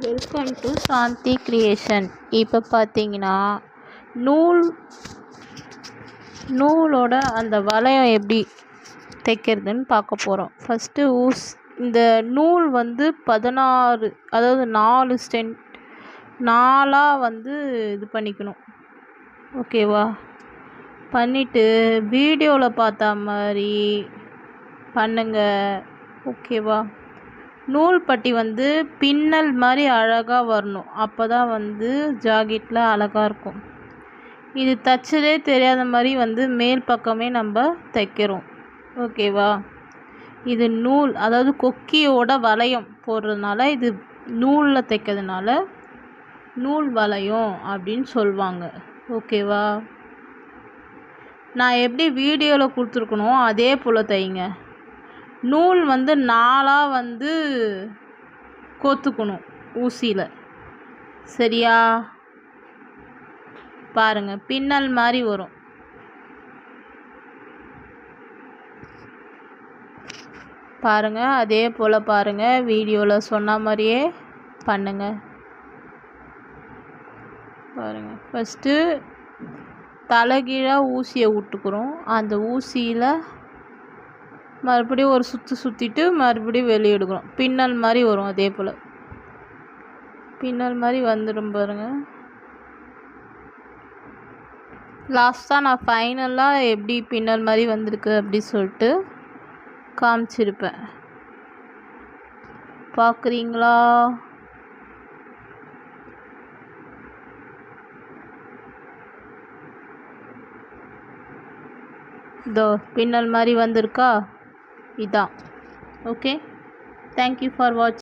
Welcome to Shanti creation. இப்போ பார்த்தீங்கன்னா நூல் நூலோட அந்த வளையம் எப்படி தைக்கிறதுன்னு பார்க்க போகிறோம். ஃபஸ்ட்டு இந்த நூல் வந்து 16 அதாவது 4 ஸ்டென்ட் 4ஆக இது பண்ணிக்கணும். ஓகேவா? பண்ணிவிட்டு வீடியோவில் பார்த்தா மாதிரி பண்ணுங்க. ஓகேவா? நூல் பட்டி பின்னல் மாதிரி அழகாக வரணும். அப்போ தான் ஜாக்கெட்டில் அழகாக இருக்கும். இது தைச்சதே தெரியாத மாதிரி மேல் பக்கமே நம்ம தைக்கிறோம். ஓகேவா? இது நூல் அதாவது கொக்கியோட வளையம் போடுறதுனால இது நூலில் தைக்கிறதுனால நூல் வளையம் அப்படின்னு சொல்லுவாங்க. ஓகேவா? நான் எப்படி வீடியோவில் கொடுத்துருக்கணும் அதே போல் தைங்க. நூல் 4ஆக கோத்துக்கணும் ஊசியில். சரியா? பாருங்கள், பின்னல் மாதிரி வரும். பாருங்கள், அதே போல் பாருங்கள், வீடியோவில் சொன்ன மாதிரியே பண்ணுங்கள். பாருங்கள், ஃபஸ்ட்டு தலைகீழாக ஊசியை விட்டுக்கிறோம். அந்த ஊசியில் மறுபடியும் ஒரு சுற்றிட்டு மறுபடியும் வெளியே எடுக்கிறோம். பின்னல் மாதிரி வரும். அதே போல் பின்னல் மாதிரி வந்துடும் பாருங்கள். லாஸ்ட்டாக நான் ஃபைனலாக எப்படி பின்னல் மாதிரி வந்திருக்கு அப்படி சொல்லிட்டு காமிச்சிருப்பேன். பார்க்குறீங்களா? இதோ பின்னல் மாதிரி வந்திருக்கா? இதான். ஓகே, தேங்க்யூ ஃபார் வாட்சிங்.